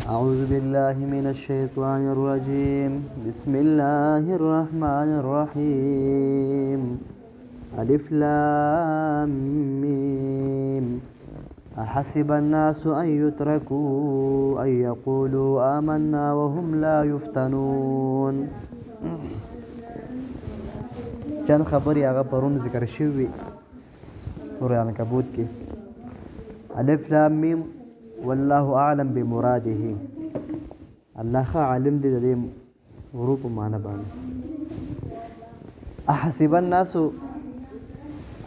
أعوذ بالله من الشيطان الرجيم بسم الله الرحمن الرحيم ألف لام ميم أحسب الناس أن يتركوا أن يقولوا آمنا وهم لا يفتنون. چند خبرې هغه پرون ذکر شوي سورة عنکبوت کې. الف لام میم والله اعلم بمراده. الله ښه عالم دی د دې حروفو معنی باندې. احسب الناس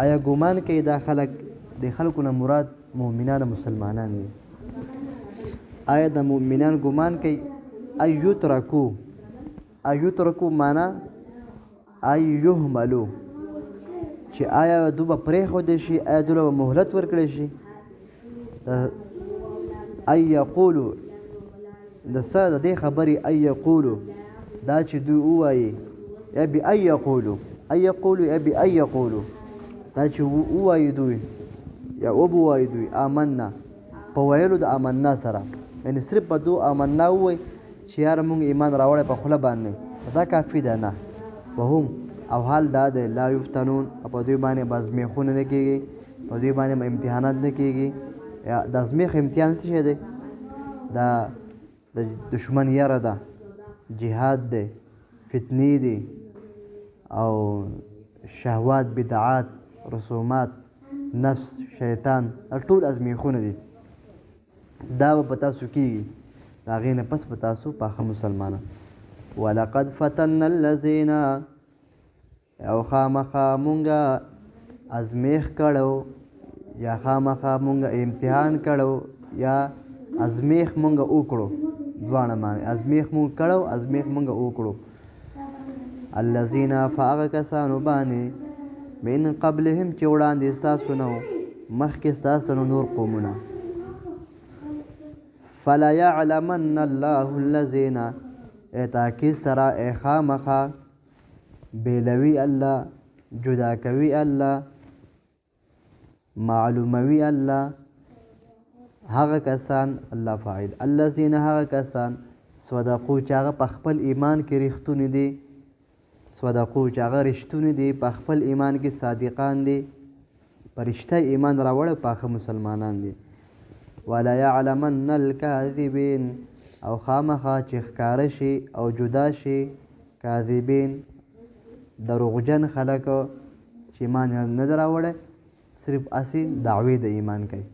آیا ګمان کوي دا خلک د خلکو نه مراد مؤمنان مسلمانان دي. آیا د مؤمنان ګمان کوي ایترکو معنی ایهملو چې آیا دوی به پرېښودی شي، آیا دوی به مهلت ورکړی شي. یقولو د څه د دې خبرې یقولو دا چې دوی ووایي یا بی یقولو یا بی یقولو دا چې ووایي دوی یا وبوایي دوی آمنا په ویلو د آمنا سره، یعنې صرف به دوی آمنا ووایي چې یاره مونږ ایمان راوړی په خوله باندې، دا کافي ده نه. وهم او حال دا دی لا یفتنون، په دوی باندې به ازمیښونه نه کېږي، په دوی باندې به امتحانات نه کېږي. یا د ازمیښ امتحان څه شی دی؟ دا د دشمن یره ده، جهاد دی، فتنې دي او شهوات، بدعات، رسومات، نفس، شیطان، ټول ازمیښونه دي. دا به په تاسو کېږي، د هغې نه پس به تاسو پاخه مسلمانان. ولقد فتنا الذین او خامخا مونږه ازمیښ کړو یا خامخا مونږه امتحان کړو یا ازمیښ مونږه وکړو، دواړه معنی، ازمیښ مونږ کړو، ازمیښ مونږه وکړو. الذین فهغه کسانو باندې من قبلهم چې وړاندې ستاسو نه و، مخکې ستاسو نه نور قومونه. فلیعلمن الله الذین تاکید سره خامخا بیلوي الله، جدا کوي الله، معلوموي الله هغه کسان، الله فاعل، الذین هغه کسان صدقو چې هغه په خپل ایمان کې رښتونی دي، صدقو چې هغه رښتونی دي په خپل ایمان کې صادقان دي، په رښتیا ایمان راوړی پاخه مسلمانان دي. ولا یعلمن الکاذبین او خامخا چې ښکاره شي او جدا شي کاذبین دروغجن خلک چې ایمان نه دی راوړی، صرف اسې دعوې د ایمان کوي.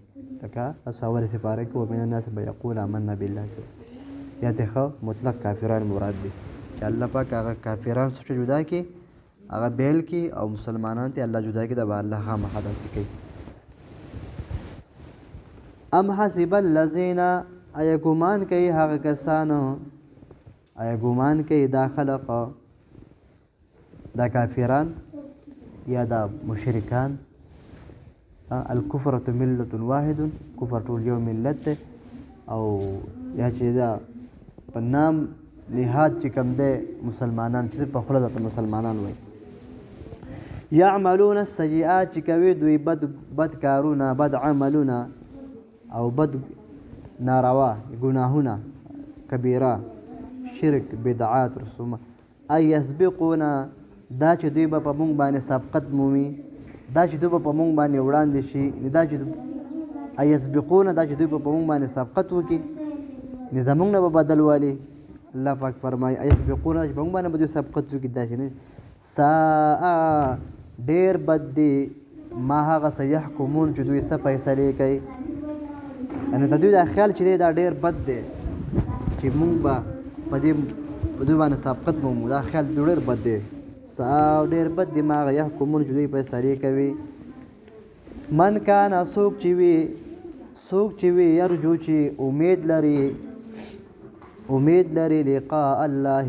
لکه تاسو اول سپاره کې ومن الناس به یقول آمنا بالله کې یا ته ښه مطلق کافران مراد دي چې الله پاک هغه کافران څخه جدا کړي، هغه بیل کړي او مسلمانان ته الله جدا کړي، دا به الله خامخا داسې کوي. ام حسب الذین آیا ګمان کوي هغه کسانو، آیا ګمان کوي دا خلق، دا کافران یا دا مشرکان. الکفرة ملة واحد، کفر ټول یو ملت دی، او یا چې دا په نام نهاد چې کوم دی مسلمانان، چې په خوله درته مسلمانان وایي. یعملون السیئات چې کوي دوی بد کارونه، بد عملونه او بد ناروا ګناهونه، کبیره، شرک، بدعات، رسومات. ای یسبقونا دا چې دوی به په مونږ باندې سبقت مومي، دا چې دوی به په مونږ باندې وړاندې شي، دا چې ای یسبقونا دا چې دوی به په مونږ باندې سبقت وکړي، نه زمونږ نه به بدل والي. الله پاک فرمایي ای یسبقونا چې په مونږ باندې به دوی سبقت وکړي، دا چې نه ساء ډېر بد دی ما هغه څه یحکمون چې دوی څه فیصلې کوي. یعنې د دوی دا خیال چې دی دا ډېر بد دی چې مونږ به په دوی باندې سبقت مومو، دا خیال ډېر بد دی. ساو ډېر بد دی ما هغه یحکمون چې دوی فیصلې کوي. من کان څوک چې وي یرجو چې امید لري لقاء الله،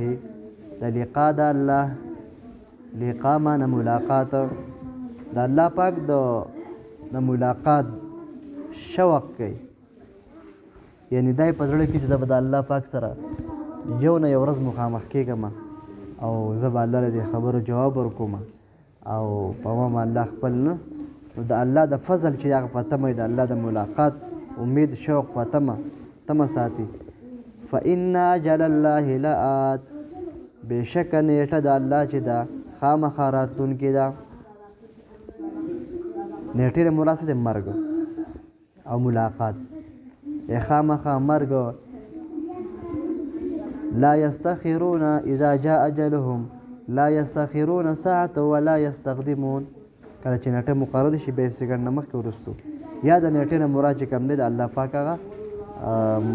د لقاء د الله، لقاء معنی ملاقات، د الله پاک د ملاقات شوق کوي، یعنی دای په زړه کې چې زه به د الله پاک سره یو نه یو ورځ مخامخ کېږم او زه به الله له دې خبرو جواب ورکوم او په ما الله خپل نه نو د الله د فضل چې هغه په تمه د الله د ملاقات امید شوق په تمه ساتي. فإن أجل الله لآت بېشکه نیټه د الله چې ده خامخا راتلونکې ده. نیټې نه مراد څه دی؟ مرګ او ملاقات. خامخا مرګ. لا يستخرون اذا جاء اجلهم لا يستخرون ساعة ولا يستقدمون. کله چې نیټه مقرره شي به یې سکند نه مخکې وروستو. یا د نیټې نه مراد چې کوم دی د الله پاک هغه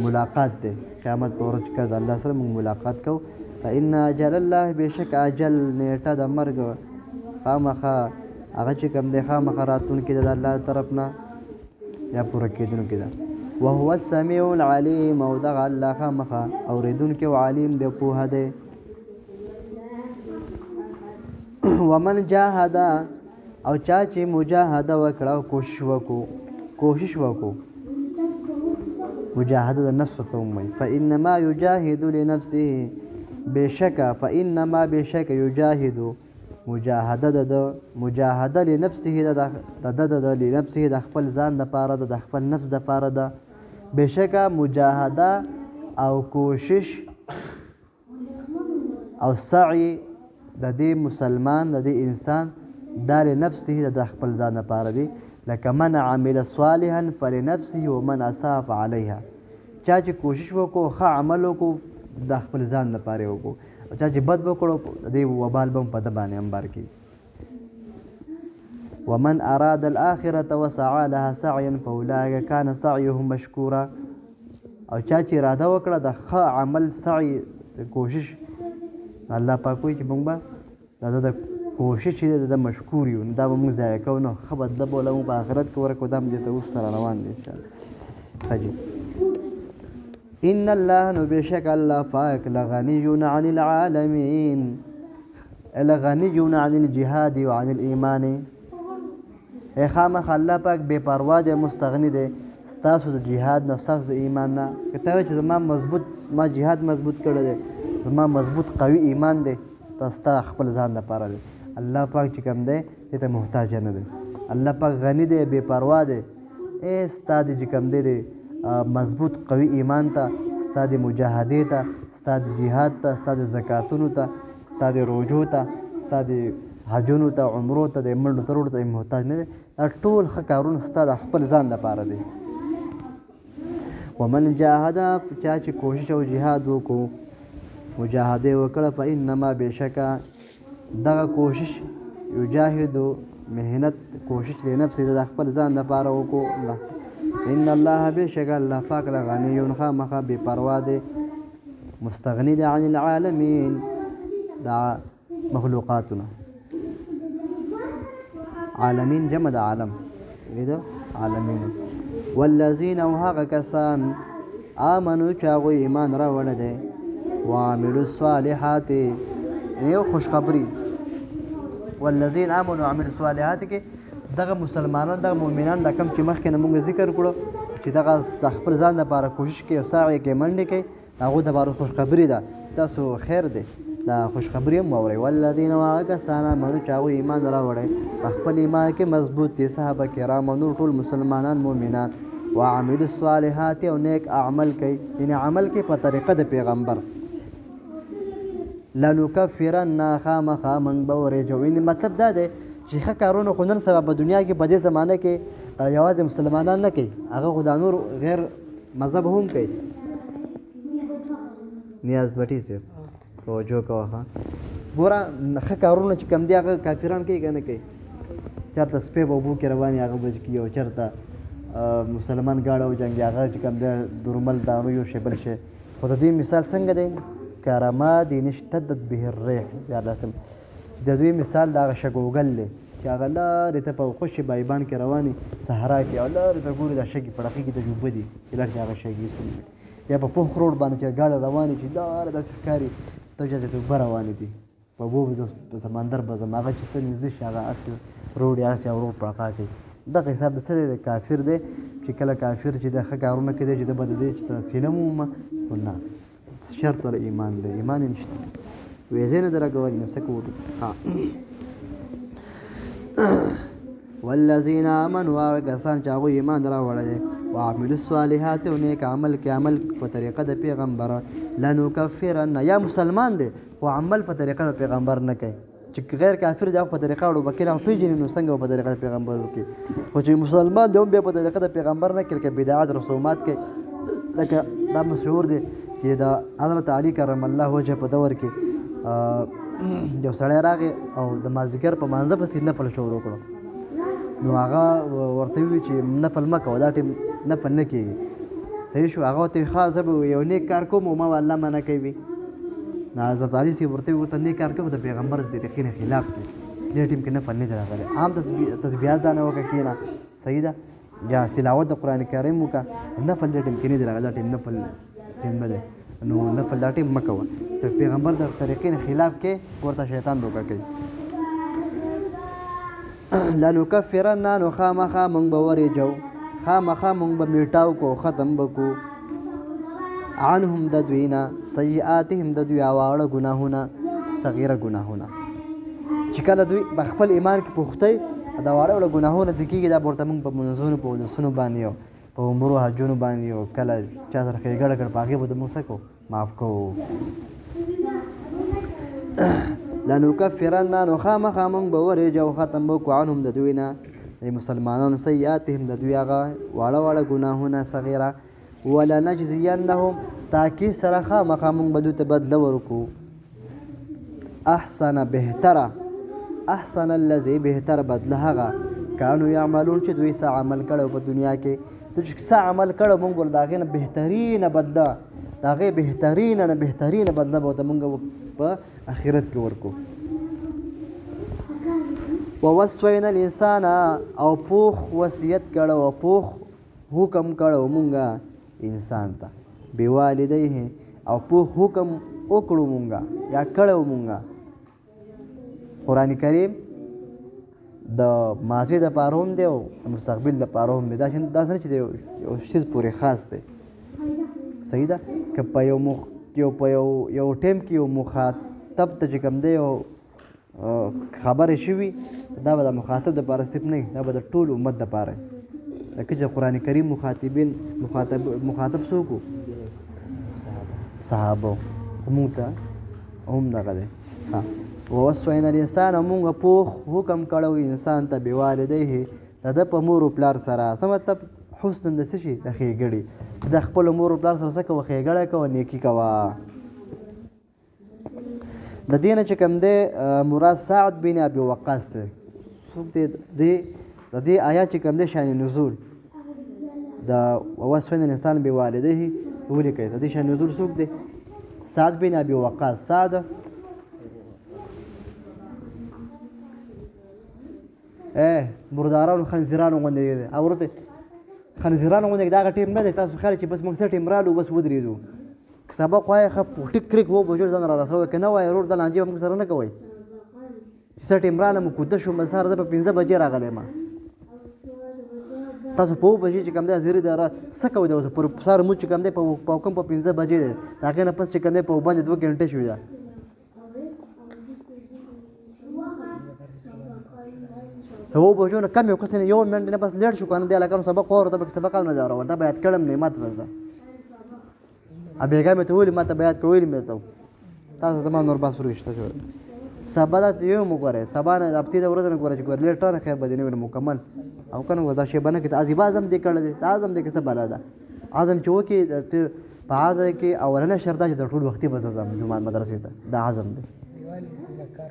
ملاقات دی. قیامت په ورځ چې کله د الله سره موږ ملاقات کوو. فإن أجل الله بېشک اجل نیټه د مرګ خامخا هغه چې کوم دی خامخا راتلونکې ده د الله طرف نه یا پوره کېدونکې ده. وهو السمیع العلیم او دغه الله خامخا اورېدونکی او عالم دی پوهه دی. ومن جاهد او چا چې مجاهده وکړه او کوشش وکړو مجاهده د نفس ته وموي. فإنما يجاهد لنفسه بېشکه فإنما بېشکه یجاهد مجاهده لنفسه لنفسه د خپل ځان دپاره ده د خپل نفس دپاره ده. بېشکه مجاهده او کوشش او سعی د دې مسلمان د دې انسان دا لنفسه د خپل ځان دپاره دی. لکه من عمل صالحا فلنفسه ومن اساء فعليها. چا چې کوشش وکړو ښه عمل وکړو د خپل ځان دپاره یې وکړو او چا چې بد وکړو د دې وبال به هم په ده باندې انبار کړي. ومن اراد الآخرة وسعى لها سعيا فأولئك كان سعيهم مشكورا. او چا چې اراده وکړه د ښه عمل سعی کوشش الله پاک وایي چې موږ به د کوشش چې دی د مشکور یو. دا به موږ ضایع کوو نه ښه بدله به موږ په آخرت کې ورکړو. دا هم دې ته اوس سره روان دی انشاءالله. ښه ان الله نو بېشک الله پاک لغني عن العالمین لغني عن الجهاد وعن الایمان. خامخا الله پاک بې پروا دی مستغني دی ستاسو د جهاد نه ستاسو د ایمان نه. که ته وایې چې ما جهاد مضبوط کړی دی زما مضبوط قوي ایمان دی دا ستا خپل ځان دپاره دی. الله پاک چې کوم دی دې ته محتاج نه دی. الله پاک غني دی بې پروا دی. ستا د چې کوم دی مضبوط قوي ایمان ته ستا د مجاهدې ته ستا د جهاد ته ستا د زکاتونو ته ستا د روژو ته ستا د حجونو ته عمرو ته د منډو تروړو ته محتاج نه دی. دا ټول ښه کارونه ستا د خپل ځان دپاره دی. ومن جاهد چا چې کوشش او جهاد وکړو مجاهده وکړه فإنما بېشکه دغه کوشش یجاهدو محنت کوشش لنفسه د خپل ځان دپاره وکړو. ان الله بېشکه الله پاک لغني خامخا بې پروا دی مستغني دی عن العالمین دا مخلوقاتونه. عالمین جمع د عالم د عالمین. والذین او هغه کسان آمنو چې هغوی ایمان راوړی دی وعملوا الصالحات یو خوشخبری. والذین آمنوا وعملوا الصالحات کې دغه مسلمانان دغه مؤمنان دا کم چې مخکې نه مونږ ذکر کړو چې دغه خپل ځان دپاره کوشش کوي او سعی کوي منډې کوي هغو دپاره خوشخبري ده. تاسو خیر دی دا خوشخبري هم واورئ. والذین هغه کسان آمنو چې هغوی ایمان راوړی په خپل ایمان کې مضبوط دي صحابه کرام او نور ټول مسلمانان مؤمنان. وعملوا الصالحات او نیک اعمال کوي یعنې عمل کوي په طریقه د پیغمبر. لنکفرن خامخا موږ به ورېجو. یعنې مطلب دا دی چې ښه کارونه خو نن سبا په دنیا کې په دې زمانه کې یوازې مسلمانان نه کوي هغه خو دا نور غیر مذهب هم کوي. نیاز بټي صاحب توجه کوه ښه ګوره ښه کارونه چې کوم دي هغه کافران کوي که نه کوي. چېرته سپی په اوبو کې روان هغه به کوي او چېرته مسلمان ګاډه وجنګي هغه چې کوم دی درمل دانو یو شی بل شی. خو د دوی مثال څنګه دی؟ کرماد اشتدت به الریح. د دوی مثال د هغه شګوګل دی چې هغه لارې ته په خوشې بایبان کې روانې صحرا کې او لارې ته ګورې دا شګې پړقې کې د جوبه دي چې لږ هغه شګې څومره یا په پوخ روډ باندې چې ګاډه روانې چې لاره داسې ښکاري ته چې د اوبه روانې دي په اوبو په سمندر به ځم هغه چې ته نږدې شي هغه هسې روډ یا هسې روډ پړقا کوي. دغه حساب د څه دی د کافر دی چې کله کافر چې د ښه کارونه کوي چې د به د دې چې تسهیله مومه خو نه شرط ولا ایمان دی ایمان یې نشته ویزې نه درګولي نو څه کوو. والذین آمنوا هغه کسان چې هغوی ایمان راوړی دی وعملوا الصالحات او نیک عمل کې عمل په طریقه د پیغمبر لنکفرن یا مسلمان دی خو عمل په طریقه د پیغمبر نه کوي چې غیر کافر دی هغه په طریقه وړو بکې هغه پېژني نو څنګه په طریقه د پیغمبر وکړي خو چې مسلمان دی هم بیا په طریقه د پیغمبر نه کوي لکه بدعات رسومات کوي لکه دا مشهور دی چې د حضرت علي کرم الله وجه په دور کې یو سړی راغی او د مازدیګر په مانځه پسې نفل شروع کړو نو هغه ورته وویل چې نفل مه کوه دا ټیم نفل نه کېږي صحیح شو هغه ورته ویل ښه زه به یو نیک کار کوم او ما به الله منع کوي نو حضرت علي صاحب ورته ویل ورته نیک کار کوم د پیغمبر د طریقې نه خلاف دی دې ټیم کې نفل نه دی راغلی عام تسبیحات ځانه وکړه کښېنه صحیح ده یا تلاوت د قرآن کریم وکړه نفل دې ټیم کې نه دی راغلی دا ټیم نفل ټیم نه دی نو نفل دا ټیم مه کوه د پیغمبر د طریقې نه خلاف کې ورته شیطان دوکه کوي لنکفرن نو خامخا موږ به ورېجو خامخا موږ به میټاو کو ختم به کو عنهم د دوی نه سیئاتهم د دوی واړه ګناهونه صغیره ګناهونه چې کله دوی په خپل ایمان کې پوښتئ دا واړه واړه ګناهونه د کېږي دا به ورته موږ په منځونو په اودسونو باندې یو په عمرو حجونو باندې یو کله چا سره ښېګړه کړ په هغې به د موږ څه کوو معاف کوو لنکفرن نو خامخا موږ به ورېجو ختم به کړو عنهم د دوی نه مسلمانانو سیئاتهم د دوی هغه واړه واړه ګناهونه صغیره ولنجزینهم تاکید سره خامخا موږ به دوی ته بدله ورکړو احسن بهتره احسن الذي بهتر بدله هغه کانو یعملون چې دوی څه عمل کړی په دنیا کې ته چې څه عمل کړی موږ به د هغې نه بهترینه بدله د هغې بهترینه نه بهترینه بدله به ورته موږ په آخرت کې ورکو ووصینا الانسان او پوخ وصیت کړو او پوخ حکم کړو مونږه انسان ته بوالدیه او پوخ حکم وکړو مونږه یا کړو مونږه قرآن کریم د ماضي دپاره هم دی او مستقبل دپاره هم دی داسې نه چې د یو څیز پورې خاص دی صحیح ده که په یو ټیم کې یو مخاطب ته چې کوم دی یو خبرې شوي دا به د مخاطب دپاره صرف نه دا به د ټول امت دپاره لکه چې قرآن کریم مخاطب څوک و صحابه مونږ ته هم دغه دی ووصینا الانسان مونږ پوخ حکم کړو انسان ته بوالدیه د ده په مور و پلار سره څه مطلب حسن د څه شي د ښېګړې د خپلو مور و پلار سره څه کوه ښېګړه کوه نیکي کوه د دې نه چې کوم دی مراد سعد بن ابي وقاص دی څوک دی د دې آیات چې کوم دی شان نزول د ووصینا الانسان بوالدیه ولیکئ د دې شان نزول څوک دی سعد بن ابي وقاص سعد مردارانو خنزیرانو غوندې دی او ورته خنزیرانو غوندې دغه ټیم نه دی تاسو خیال چې بس موږ څه ټیم رالو بس ودرېدو که سبق وایه ښه ټیک کریک و بجو ځان را رسوی که نه وایه ورور د لانجې به موږ سره نه کوئ چې څه ټیم رالم کوده شوم سهار زه په 5 بجې راغلی یم تاسو په 2 بجې چې کوم دی زیري د څه کوئ دی اوس پر سهار مونځ چې کوم دی په کوم په 15 بجې دی د هغې نه پس چې کوم دی په باندې 2 ګنټې شوي ده د 2 بجو نه کم یو کس نه 1 منټ نه بس لیټ شو که نه دی هلکانو سبق واورو ته به سبق هم نه دی اورول دا به یاد کړم نعمت بس ده بیګا مې ته ویلي ما ته به یاد کړه ویلي مې ته تاسو زما نور بس وروسته شو سبا دا یو مو ګورئ سبا نه هفتې د ورځې نه ګوره چې ګوره لیټ نه خیر به دې نه وي مکمل او که نه دا شی به نه کړي ته عظیب اعظم دې کړی دی اعظم دې کې څه بلا ده اعظم چې وکړي په اعظم کې اولنی شرط دا چې د ټول وختي به زه ځم جومات مدرسې ته دا اعظم دی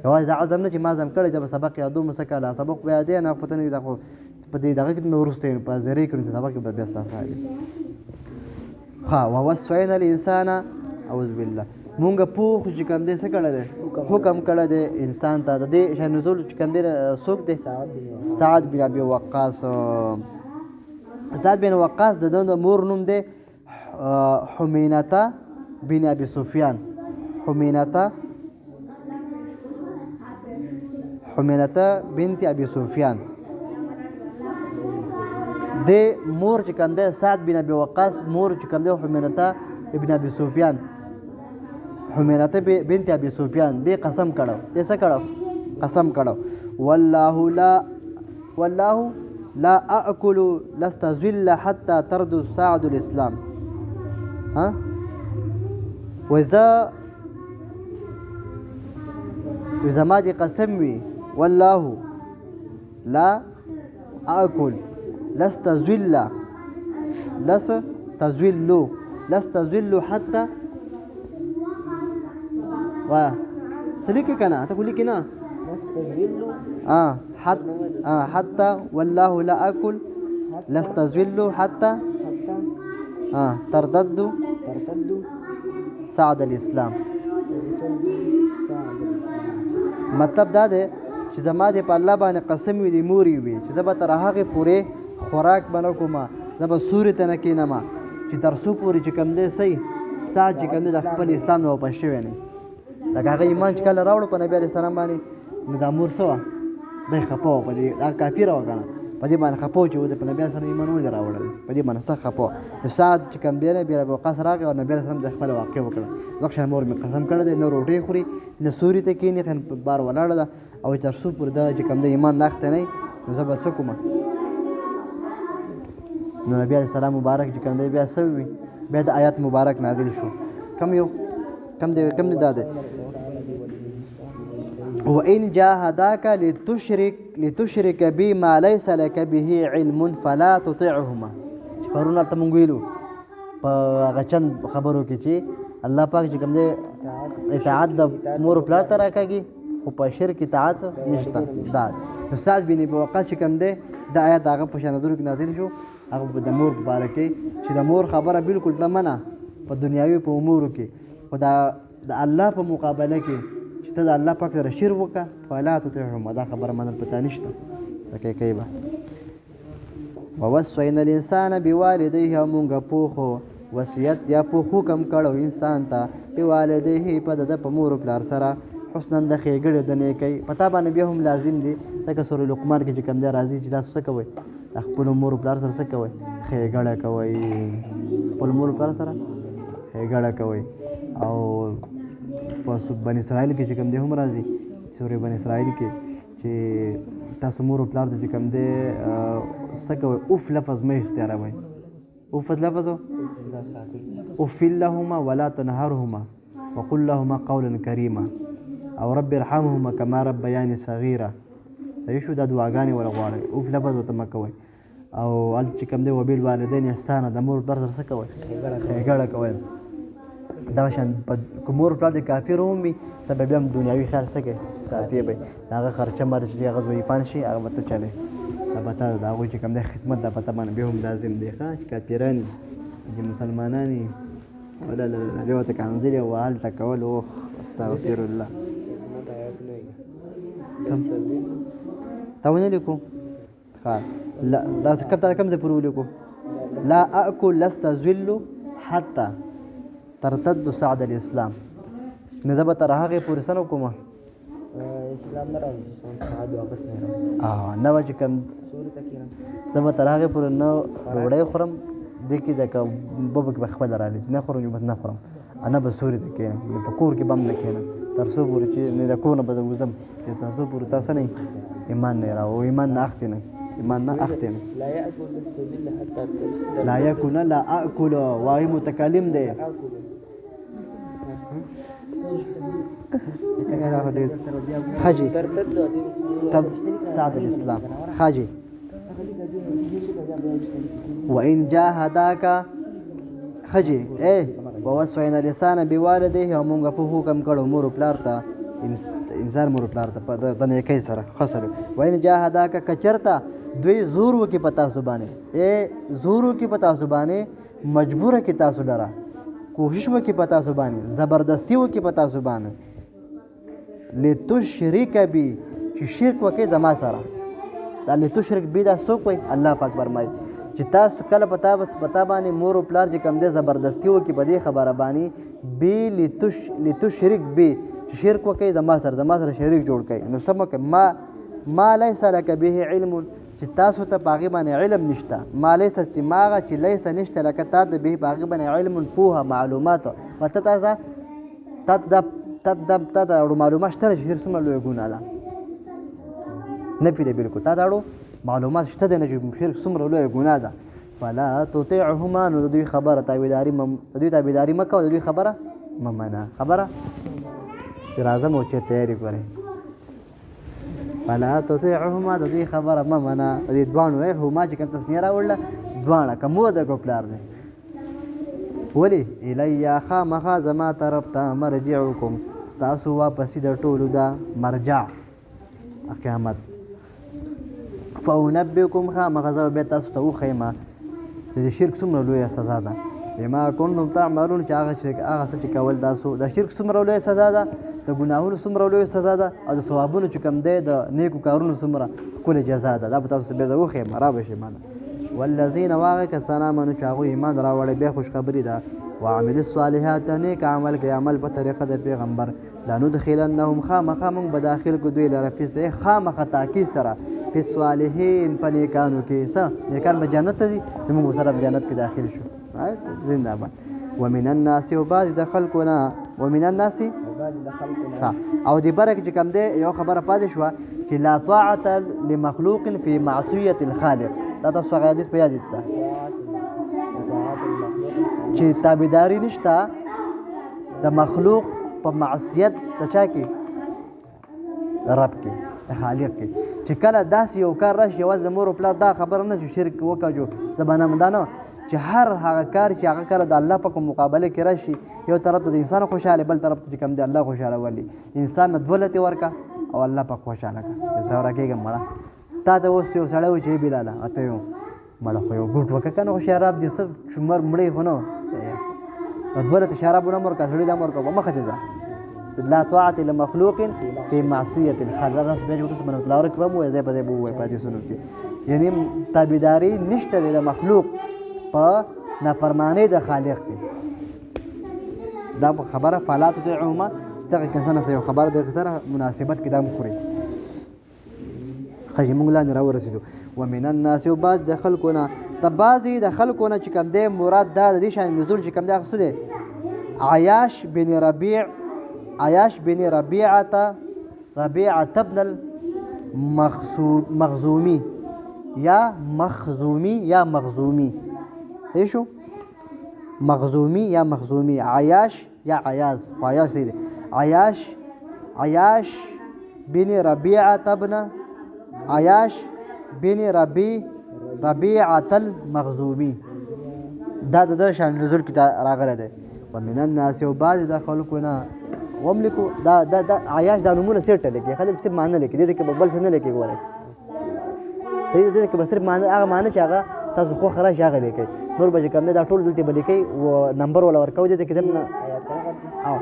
یوازې دا عزم نه چې ما عزم کړی دی به سبق یادوم څه کله سبق به یادې نه پته نه وي دا خو په دې دغه کې مې وروسته یم په زیرۍ کړم چې سبق به بیا ستاسو حالي ښه ووصینا الانسان اعوذ بالله مونږ پوخ چې کوم دی څه کړی دی حکم کړی دی انسان ته د دې شان نزول چې کوم دی څوک دی سعد بن ابي وقاص سعد بن وقاص د ده د مور نوم دی حمینته بن ابي سفیان حمینته بنت ابي سفیان د مور چې کوم دی سعد بن ابي وقاص مور چې کوم دی حمینته ابن ابي سفیان حمینته بنت ابي سفیان دې قسم کړو دې څه کړو قسم کړو والله لا والله لا أأكل لست ذل حتى ترد ساعد الإسلام. ها وإذا ما دي قسم وي والله لا أأكل لست ذل لست ذل حتى تلقي كنا تقول لك هنا حتى والله لا أكل لست ذل حتى ترتد سعد الإسلام. مطلب دا دی چې زما دې په الله باندې قسم وي د مورې وي چې زه به تر هغې پورې خوراک به نه کوم، زه به سوري ته نه کښېنم چې تر څو پورې چې کوم دی صحیح ساعت چې کوم دی د خپل اسلام نه واپس شوی نه. لکه هغه ایمان چې کله راوړو په نبي علیه السلام باندې نو دا مور څه وه دی خفه وه په دې دا کافره وه که نه په دې باندې خفه و چې د په نبي علیه السلام ایمان ولې راوړی په دې باندې سخت خفه وه. نو ساعت چې کوم دی نه بیا ابو وقاص راغی او نبي علیه السلام د خپله واقع وکړه دغه شان مور مې قسم کړی دی نه روټۍ خوري نه سوري ته کښېني په بار ولاړه ده او تر څو پورې دا چې کوم دی ایمان نه اخته نه نو زه به څه کوم. نو نبي علیه السلام مبارک چې کوم دی بیا څه ووي بیا د آیات مبارک نازل شو. کم دی دا دی وإن جاهداك لتشرك بي ما ليس لك به علم فلا تطعهما. چې پرون هلته مونږ ویلو په هغه چند خبرو کې چې الله پاک چې کوم دی اطاعت د مور پلار ته راکاږي خو په شرک اطاعت نشته. دا نو سعد بن ابي وقاص چې کوم دی دا آیات هغه په شانظرو کې نازل شو هغه د مور په باره کې چې د مور خبره بالکل نه منه په دنیاوي په امورو کې خو د الله په مقابله کې چې ته د الله پاک سره شرک وکړه فلا تطعهما دا خبره منل په تا نشته څه کوي به. ووصينا الانسان بوالديه او مونږ پوخو وصیت یا پوخ حکم کړو انسان ته بوالديه په د په مور پلار سره حسنا د ښېګړې د نیکۍ په تا باندې بیا هم لازم دي لکه سورة لقمان کې چې کوم دی راځي چې تاسو څه کوئ د خپلو مور پلار سره څه کوئ ښېګړه کوئ خپلو مور پلار سره ښېګړه کوئ. او په بني اسرائیل کې چې کوم دی هم راځي سورة بني اسرائیل کې چې تاسو مور پلار ته چې کوم دی څه کوئ اوف لفظ مه اختیاروئ اوف لفظ اوف لهما ولا تنهرهما وقل لهما قولا كريما او رب ارحمهما كما ربياني صغيرا. صحیح شو دا دعاګانې ولا غواړئ اوف لفظ ورته مه کوئ. او هلته چې کوم دی وبالوالدین احسانا د مور پلار سره څه کوئ ښېګړه کوئ. دغه شان که مور پلار د کافر هم وي ته به بیا هم دنیاوي خیال څه کوې ساتې به د هغه خرچه مر چې هغه ضعیفان شي هغه به ته چلې دا به ته د هغوی چې کوم دی خدمت دا به ته باندې بیا هم لازم دی ښه چې کافران وي چې مسلمانان وي بیا ورته کنځلې او هلته کول اوخ استغفر الله. تا ونه لیکو دا کم ځای پورې ولیکو لا أأكل لست ذل حتى ترتد سعد الإسلام. نه زه به تر هغې پورې څه نه وکړم اسلام نه راوړم سعد واپس نه راوړم نه به چې کوم زه به تر هغې پورې نه ډوډۍ خورم دې کې د ببه کې به خپله رالي نه خورم بس نه خورم نه به سوري ته کښېنم په کور کې به هم نه کښېنم تر څو پورې چې نه د کور نه به زه وځم چې تر څو پورې تا څه نه ایمان نه راوړو ایمان نه اخته نه لا يكون لا أأكل واهي متكلم دی حاجي سعد الإسلام حاجي وإن جاهداك حاجي ووصينا الإنسان بوالديه او مونږ په حکم کړو مور پلار ته انسان مور پلار ته د نیکۍ سره خسرو. وإن جاهداك کچرتا دوی زور وکي پتا سبانه زور وکي پتا سبانه مجبور کی تاسو لره کوشش وکي پتا سبانه زبردستی وکي پتا سبانه لتشرک بی چې شرک وکي زما سره دا لتشرک بی دا څوک وي الله پاک فرمایي چې تاسو کله پتا باندې مور او پلار چې کوم دی زبردستی وکي په دې خبره باندې بی لتشرک بی چې شرک وکي زما سره شریک جوړ کړي نو سمو کې ما لیس لک به علم چې تاسو ته باغی باندې علم نشته ما لیس چې ماغه چې لیس نشته لکه تا ته به باغی باندې علم پوهه معلومات وته تا دا معلومات شته چې څومره لوی ګناه ده نه پیډه بالکل تا داړو معلومات شته دی نه چې شرک څومره لویه ګناه ده فلا تطیعهما نو د دوی خبره تابعداري مه کوه د دوی خبره مه منه خبره چې راځم او چې تیاري کړئ فلا تطیعهما د دوی خبره مه منه د دې دواړو هما چې کوم تسنیه راوړله دواړه که مور دی که پلار دی ولې الیا خامخا زما طرف ته مرجعکم ستاسو واپسې د ټولو ده مرجع قیامت فانبئکم خامخا زه بیا تاسو ته وښیم د دې شرک څومره لویه سزا ده بما کنتم تعملون چې هغه څه چې کول تاسو د شرک څومره لویه سزا ده د ګناهونو څومره لویه سزا ده او د ثوابونو چې کوم دی د نیکو کارونو څومره ښکلې جزا ده دا به تاسو بیا زه وښیم رابه شي مانه والذین واغه کسان امنو چې هغوی ایمان راوړی بیا خوشخبري ده وعمل الصالحات نیک عمل کوي عمل په طریقه د پیغمبر لندخلنهم خامخا موږ به داخل کړو دوی لره فی خامخا تاکید سره فی الصالحین په نیکانو کې څه نیکان به جنت ته ځي موږ سره په جنت کې داخل شو زنده باد ومن الناس وبعض د خلقنا ومن الناس او دې بره کې چې کوم دی یو خبره پاتې شوه چې لا طاعة لمخلوق فی معصیة الخالق دا تاسو هغه حدیث په یاد دي چې تابعداري نشته د مخلوق په معصیت د چا کې د رب کې د خالق کې چې کله داسې یو کار راشي یوازې د مور او پلار دا خبره نه چې شرک وکړو زبانه مندانه چې هر هغه کار چې هغه کله د الله په مقابله کې راشي یو طرف ته د انسان خوشاله بل طرف ته چې کوم دی الله خوشاله ولي انسان نه دولت ورکا او الله په خوشاله کا زه راکېږم مړه تا ته اوس یو سړی و چې بلاله اته یو مړه خو یو ګوټ وکړه که نه خو شراب دې څه شمر مړی خو نه دولت شراب نه مورکه سړي نه مورکه مخه ته ځه لا طاعة لمخلوق في معصية الخالق دا بیا چې ورته باندې تلاوت کړم وای ځای په ځای به ووایي په حدیثونو کې یعنی تابعداري نشته د مخلوق په نافرمانۍ د خالق کې دا خبره فلا تطیعهما دغه کسانو سره یو خبره د سره مناسبت کې دا خوري خو موږ لاندې راورسېدو ومن الناس یو بعض د خلکونه د بعضې د خلکونه چې کوم دی مراد دا د دې شان نزول چې کوم دی هغه څه دی عیاش بن ربیعة بن المخزومی یا مخزومی ایشو مخزومی یا مخزومی عیاش یا عیاز عیاش صحیح دی عیاش بن ربیعة المخزومی دا د شان نزول کې راغلی دی ومن الناس یو بعض د خلکونه وملکو دا عیاش دا نومونه سیټه لیکي خلک صرف معنی لیکي دې کې بل څه نه لیکي ګوره صحیح دې کې صرف معنی هغه معنی چې هغه تاسو خو خراش هغه لیکي نور به کوم دا ټول دلته به لیکي او نمبر ولا ورکو دې کې دمنه او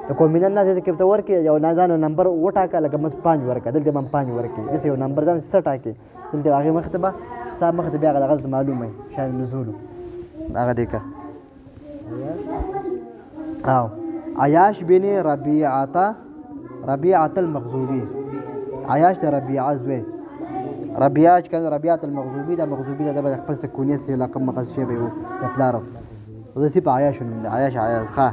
د کومین الناس دې کې ته ورکي یو نازانو نمبر وټاکه لکه مت 5 ورکه دلته من 5 ورکي دې یو نمبر ځان سټاکي دلته هغه مختبه صاحب مختبه هغه غلط معلومه شاید نزول هغه دې کا او عیاش بن ربیعة المخزومی عیاش ته ربیعه زوی ربیعه چې کله ربیعة المخزومی دا مخزومی دا د خپل سکونیه سره لقب مقصد شی به و پلارو زه سی په عیاش نه عیاش ښه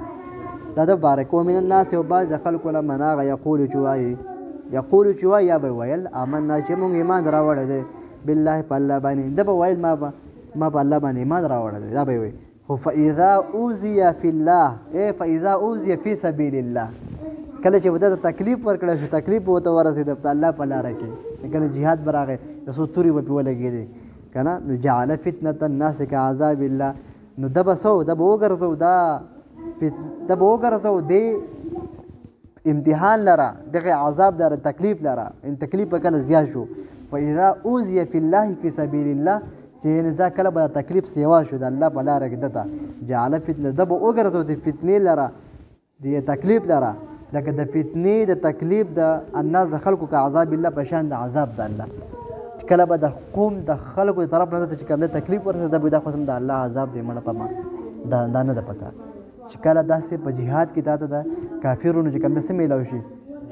دا د بارک ومن الناس یو بعض د خلکو لمن هغه یقول چوای یا به ویل آمنا چې مونږ ایمان راوړی دی بالله په الله باندې دا به ویل ما په الله باندې ایمان راوړی دی دا به وی خو فاذا اوذي في الله فاذا اوذي في سبيل الله کله چې ودا تکلیف ورکړل شو تکلیف وته ورسېد په الله په لار کې کله jihad براغه رسول توري په ولګېدي کنه نو جعل فتنه الناس كعذاب الله نو دبسو وګرځو دی امتحان لره دغه عذاب لره تکلیف لره ان تکلیف کله زیات شو فاذا اوذي في الله في سبيل الله چې نزا کله به تکلیف سیوا شو د الله په لاره کې دته جعل فتنه دب وګرځو د فتنې لره د تکلیف لره لکه د فتنې د تکلیف د الناس د خلکو کا عذاب الله په شان د عذاب د الله کله به د قوم د خلکو طرف نه چې کوم تکلیف ورسره د بيدا خصم د الله عذاب دی مړه پما دا نه د پکا چې کله داسې په جهاد کې تاته د کافرونو چې کوم څه میلاو شي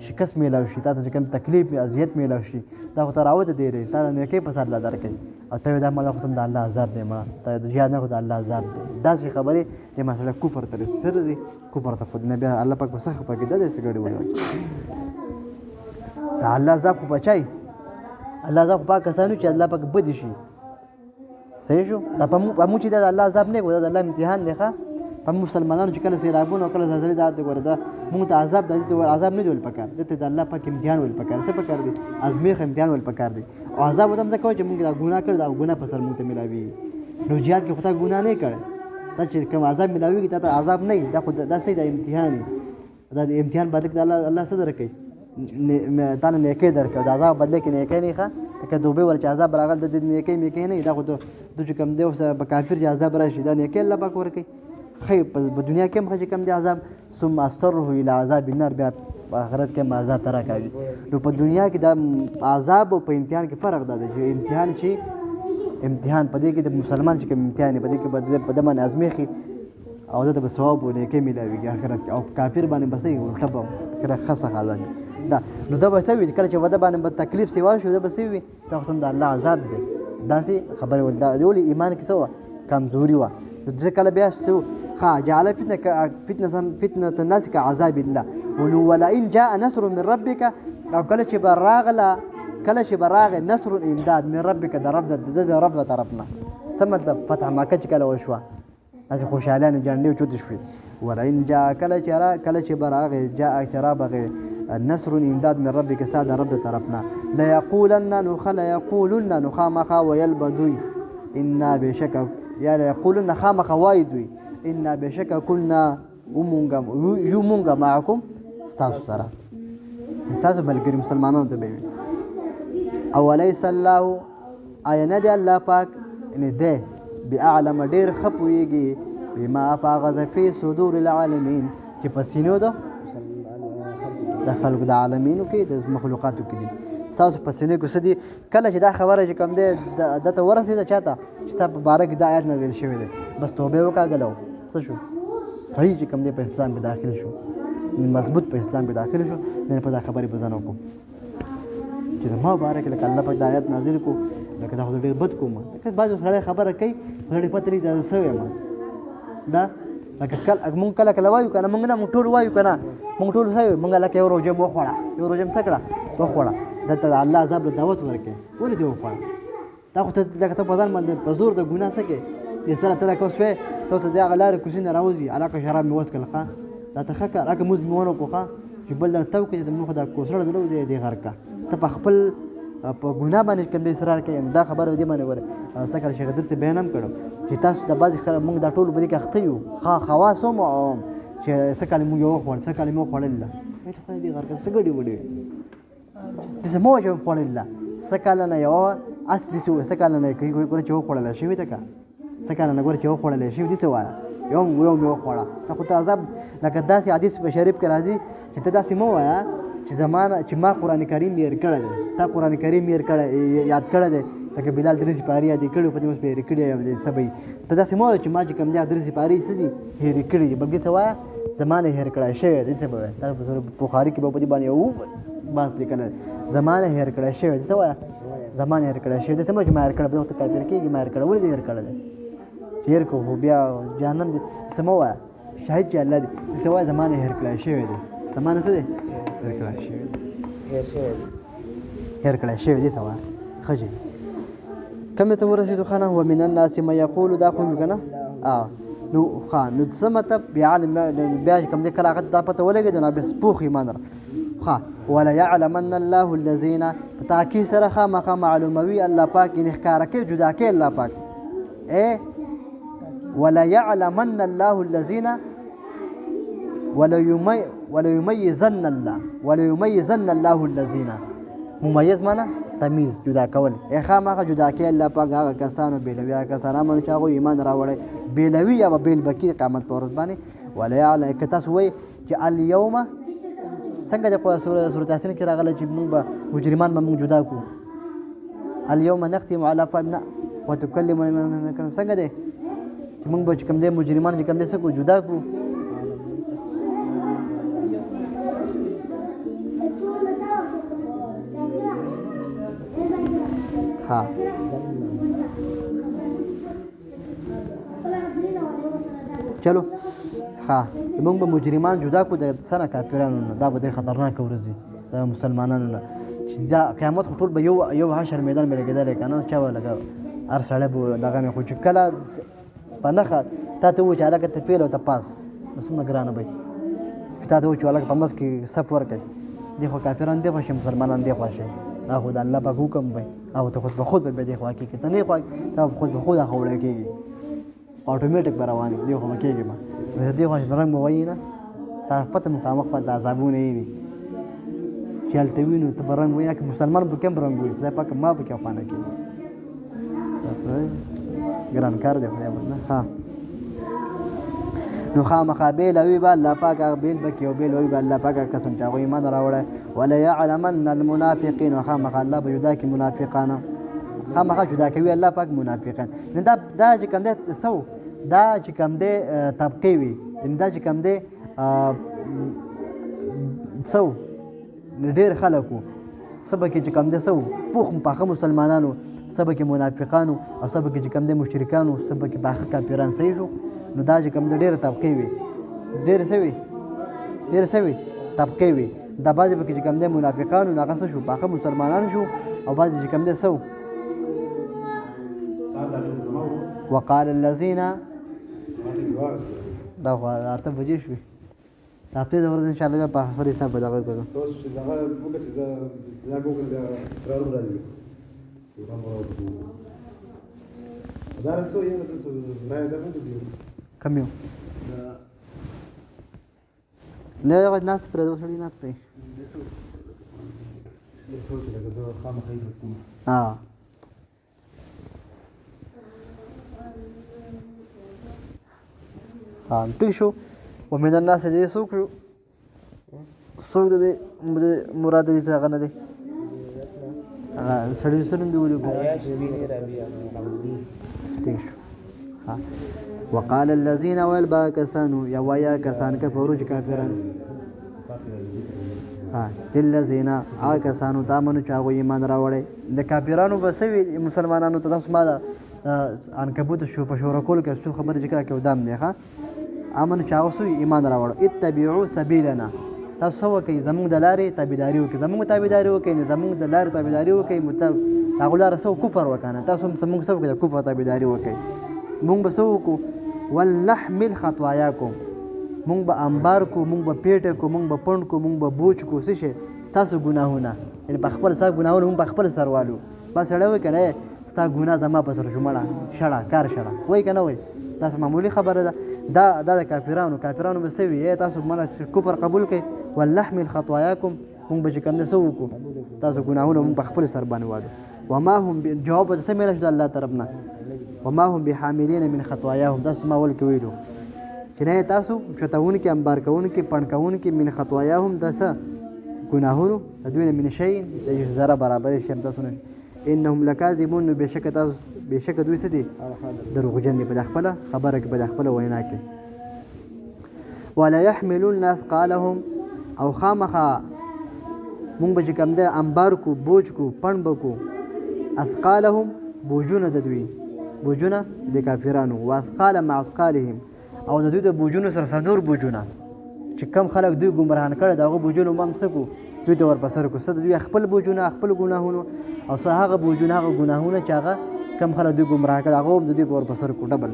شکست میلاو شي تاته چې کوم تکلیف اذیت میلاو شي دا خو تراوت دی ری تا نه کې په سر لا درکې او ته دا مړه خصم د الله عذاب دی مړه ته د جهاد نه خو د الله عذاب دی داسې خبرې د مسله کفر تر سر دی کفر ته خود نبی الله پاک وسخ پاک د دې سګړي وایي الله عذاب خو بچای الله عذاب پاک کسانو چې الله پاک بد شي صحیح شو دا په موږ چې دا الله عذاب نه کوي دا الله امتحان دی ښه په مسلمانانو چې کله سیلابونه او کله زلزلې دا ګوره دا موږ ته عذاب د عذاب نه دی ول پکار دته د الله پاک امتحان ول پکار څه پکار دی ازمیخ امتحان ول پکار دی او عذاب ودم ځکه چې موږ دا ګناه کړ دا ګناه په سر موږ ته ملاوي نو جهاد کې خدای ګناه نه کړ دا چې کوم عذاب ملاوي ته عذاب نه دا خو دا سید امتحان دا امتحان بدل کې الله څه درکې تعالی نیکي درکې دا عذاب بدل کې نیکي نه ښه که دوبه ور چې عذاب راغل د نیکي میکي نه دا خو د چې کوم دی په کافر چې عذاب راشي دا نیکي الله پاک ورکې خیر په دنیا کې هم چې کم دی عذاب ثم استره الى عذاب النار بیا په آخرت کې هم عذاب ترا کوي نو په دنیا کې د عذاب او په امتحان کې فرق دی چې امتحان چې امتحان په دې کې د مسلمان چې کوم امتحان په دې کې په دمن ازمیخي او د ثواب او نیکي ملاويږي آخرت کې او کافر باندې بسې ورټب کړه خاصه حالت دا نو دا به څه کله چې ودا باندې به تکلیف سیوا شو دا به څه وي دا هم د الله عذاب دی داسې خبره ول دا ولې ایمان کې څه کمزوري و ځکه کله بیا څه جعل فتنة الناس كعذاب الله ولئن جاء نصر من ربك او کله چې براغ نصر امداد من ربك د رب طرفنا سمت فتح مکه چې کله وشوه از خوشالانه جانډي چوت شوي ولئن جاء کله چې براغ جاء چرابغ نصر امداد من ربك ساده رب طرفنا ليقولن نخامخا ويلبدوي انا بشك یا ليقولن خامخا وايدوي انا بشک كنا یومونگا معکم استاسو سره استاسو بلګری مسلمانانو ته به اولیس الله آیا دی الله پاک ان ده باعلم ډیر خپويږي بما فاغذ فی صدور العالمین چې پسینو ده د خلق د عالمینو کې د مخلوقاتو کې دي تاسو پسینه کو سدي کله چې دا خبره چې کم ده د ته ورسېده چاته چې تاسو مبارک د آیات نازل شوی ده بس توبه وکاګلو څه شو صحیح چې کوم دی په اسلام کې داخل شو مضبوط په اسلام کې داخل شو نه په دا خبرې په ځان وکړو چې ما مبارک لکه الله په آیات نازل کو لکه دا خو ډېر بد کوم لکه بعض سړی خبره کوي سړی پته لري دا څه وایم دا لکه مونږ کله وایو کنه مونږ ټول وایو کنه مونږ ټول وایو مونږ لکه یو روزه مو خوړه یو روزه څه کړه وخوړه دا الله عذاب له دعوت ورکې ولې دی وخوړه دا خو ته لکه ته په ځان باندې په زور د ګناه څه کې چې سره ته کوس وې ته د هغه لارې کوڅې نه راوځي علاقه شراب مې وسکل ښه دا ته ښه کار هغه موز مې ونه کړو چې بل درته وکړي چې موږ دا کوسړه درلو دی غر کا ته په خپل په ګناه باندې کوم اصرار کوي دا خبره دې باندې وره سکه شیخ درس بیان هم کړو چې تاسو د بعض موږ دا ټول بده کې اخته یو خواص هم چې سکه موږ یو خور سکه موږ خورل ته خو دې غر کا سګړي وړي چې مو جو خورل سکه نه یو اصلي سو سکه نه کوي کوي چې خورل شي وي تکا سکه نه ګور چې خورل شي دي څه وایا یو خوړه ته خو ته عذاب لکه داسې حدیث په شریف کې راځي چې ته داسې مو وایا چې زمانه چې ما قران کریم یې کړی دی تا قران کریم یې کړی یاد کړی دی لکه بلال درې سپاری یاد کړی په دې اوس په ریکړی دی سبي ته داسې مو چې ما چې کوم دی درې سپاری سدي هې کړی دی بلکې څه وایا زمانه هېر کړی شوی دی څه به تاسو بخاری کې په دې باندې او باندې لیکنه زمانه هېر کړی شوی دی څه وایا زمانه هېر کړی شوی دی سم چې ما هېر کړی به ته کافر کېږي ما هېر کړی ولې هېر کړی دی شیر کو خو بیا جهنم دې سموا شاهد چې الله دې سوا زمانه هېر کړی شوی دی زمانه څه دی هېر کړی شوی دی هېر کړی شوی دی سوا خجي کم ته ورسېدو خانه هو من الناس ما يقول دا خو کنه نو خان نو څه مطلب بیا عالم بیا کوم دې کراغت دا پته ولګي نو بس پوخ ایمان را ولا يعلمن الله الذين تاکي سره خامخ معلوموي الله پاک نه ښکارا کې جدا کې الله پاک ولا يعلمن الله الذين ولا يميزن الله الذين مميز معنا تمیز جدا کول خامخ جدا کې الله پاک هغه کسانو بیلوي کسانو باندې چې هغه ایمان راوړي بیلوي یا بیل بکی قیامت پر ورځ باندې ولا يعلم کتاسوي چې اليوم څنګه د سورۃ یاسین کې راغله چې موږ به مجرمان به موږ جدا کو اليوم نختم على افواهنا وتكلمنا څنګه ده موږ به کوم دې مجرمان چې کوم دې څه کو جدا کو ها چلو ها موږ به مجرمان جدا کو د سره کافرانو نه دا به خطرناک ورزي د مسلمانانو نه چې دا قیامت خو ټول به یو حشر میدان به لګېدلی که نه چا به لکه هر سړی به دغه مې خو چې کله په نښه تا ته ووایي چې هلکه ته فیل او ته پاس نو څومره ګرانه به چې تا ته ووایي چې هلکه په منځ کې صف ورکړئ دې خوا کافران دې خوا شي مسلمانان دې خوا شي دا خو د الله پاک حکم دی او ته خود به خود به دې خوا کېږي ته نه خوا ته خود به خود هغه وړی کېږي اټومیټک به روان دې خوا به کېږي به دې خوا چې رنګ به وایي نه تا پته مخامخ به د عذابونه یې وي چې هلته وینو ته به رنګ وایي که مسلمان به کوم رنګ وایي خدای پاک ما به کې افغانه کېږي بس ګران کار دی خدای نه ها نو خامخا بیل وي به الله پاک هغه بیل به کې او بیل وي به الله پاک هغه کسان چې هغوی ایمان راوړی وليعلمن المنافقین خامخا الله به جدا کړي منافقانه خامخا جدا کوي الله پاک منافقان نو دا چې کوم دی سو دا چې کوم دی طبقې وي دا چې کوم دی سو ډېر خلکو سبا کې چې کوم دی سو پوخ پاخه مسلمانانو سبا کې منافقانو او سبا کې چې کوم دی مشرکانو سبا کې پاخه کافران صحیح شو نو دا چې کوم دی ډېرې طبقې وي ډېرې څه وي طبقې وي دا بعضې پکې چې کوم دی منافقانو نو هغه څه شو پاخه مسلمانان شو او بعضې چې کوم دی څه وقال الذين دا خو 8 بجې شوې د هفتې د ورځې انشاءالله بیا په خپل حساب به دغه کوو کم یو نه هغه ناست پرې دوه سړي ناست پرې ټیک شو ومن الناس دې څوک شو څوک د مراد دې هغه نه دی سړي سره دې ولیکو ټیک شو وقال الذين والبا كسانو يا ويا كسان كفروا كافرون للذين كسانو تامنوا چاغو ایمان راوړي د کافرانو بسوي مسلمانانو ته تاسو ما عنکبوت شو په شور کول کې څه خبره ذکر کې ودام دی ښا امن چاغو سو ایمان راوړ اتبعوا سبيلنا تاسو وکي زموږ د لارې تابعداري وکي زموږ تابعداري وکي زموږ د لارې تابعداري وکي هغه لار سو کفر وکنه تاسو زموږ سو د کفر تابعداري وکي مونږ به سو کو ولنحمل خطواياكم مونږ به انبار کو مونږ به پیټه کو مونږ به پوند کو مونږ به بوج کو څه شي تاسو ګناهونه یعنی په خپل سر ګناهونه مونږ په خپل سر والو بس اړه وکړه ستا ګناه زما په ترجمه شړه کار شړه وای کنه وای تاسو معمولی خبره ده دا د کافرانو به سوي تاسو مله کفر قبول کړئ ولنحمل خطواياكم مونږ به کوم نه سو کو تاسو ګناهونه مونږ په خپل سر باندې والو وما هم جواب څه مله شو الله طرفنا وما هم بحاملين من خطواياهم تاسو ما ول کویلو چې نه تاسو چتاون کې انبار کون کې پڼ کون کې من خطواياهم داسه ګناهونو دوی من شيء ذره برابر شي تاسو نه انهم لكاذبون بشک دوی څه دي دروغجن دي په خپل خبره کې په خپل وینا کې ولا يحملون اثقالهم او خامخا مونږ به کوم ده انبار کو بوج کو پڼ بکو اثقالهم بوجونه د دوی بوجونه د کافرانو واثقال مع اثقالهم او د دوی د بوجونو سره صدور بوجونه چې کم خلک دوی ګمراهان کړي دغه بوجونو مم سکو دوی ته ورپسر کو ست دوی خپل بوجونه خپل ګناهونه او هغه بوجونه هغه ګناهونه چې هغه کم خلک دوی ګمراه کړي هغه د دوی ورپسر کو ډبل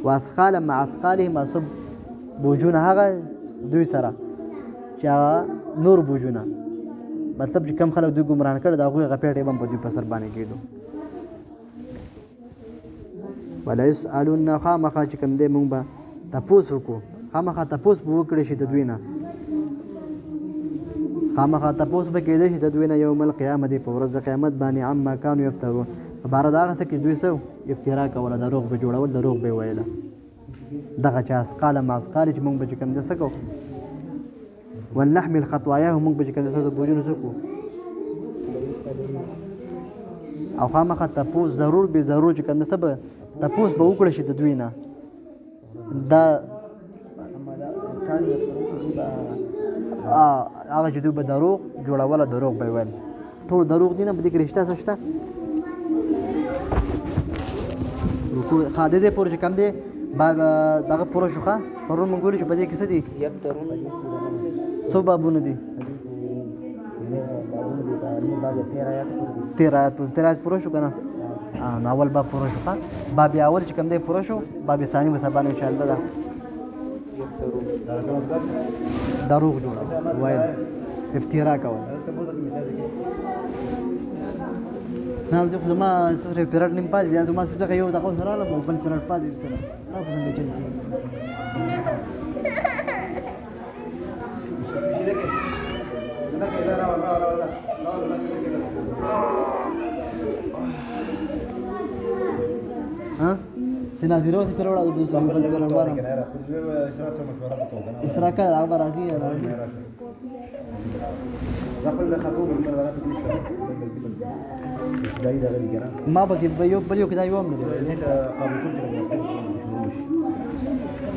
واثقال مع اثقالهم اصب بوجونه هغه دوی سره چې نور بوجونه مطلب چې کم خلک دوی ګمراهان کړي دغه غپېټې بم په دوی په سر باندې کېدو ولا يسألون خامخا چې کوم دی مونږ به تپوس وکړو خامخا تپوس به وکړی شي د دوی نه خامخا تپوس به کېدی شي د دوی نه یوم القیامت په ورځ د قیامت باندې عما کانوا یفترون په باره د هغه څه کې دوی څه افترا کوله دروغ به جوړول دروغ به ویله دغه چې اسقاله مع اسقال چې مونږ به چې کوم دی څه کوو ولنحمل خطواياهم مونږ به چې کوم دی څه بوجونه څه کوو او خامخا تپوس ضرور به ضرور چې کوم دی څه به تپوس به وکړی شي د دوی نه دا هغه چې دوی به دروغ جوړوله دروغ به ویل ټول دروغ دي نه په دې کې رښتیا څه شته ښه د دې پورې چې کوم دی دغه پوره شو ښه پرون مونږ ویلو چې په دې کې څه دي څو بابونه دي 13 آیات پوره شو کنه اول باب پوره شو باب اول چې کوم دی پوره شو باب ثانی به سبا ان شاء الله دا دروغ جوړ وایي افترا کول نه زما څه پیرډ نیم پاتې دی زما څه یو دغه سره له بل پیرډ پاتې سره دا په څنګه چل ها سنا فيروز پیرډ د بل پیرډ واره اسرا کا هغه راځي ما بقي بيو كذا يوم ندير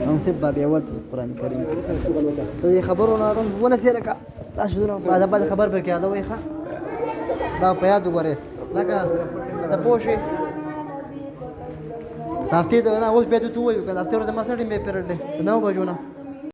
نسيب بابي اول في القران الكريم تدي خبرنا وانا سيرك تاشدون هذا بعد خبر بك هذا ويخا دا بياد غوري لك تبوشي تافتي دا انا اول بيتو تو ويو كذا تر ما سړي مې پرړل نو بجونه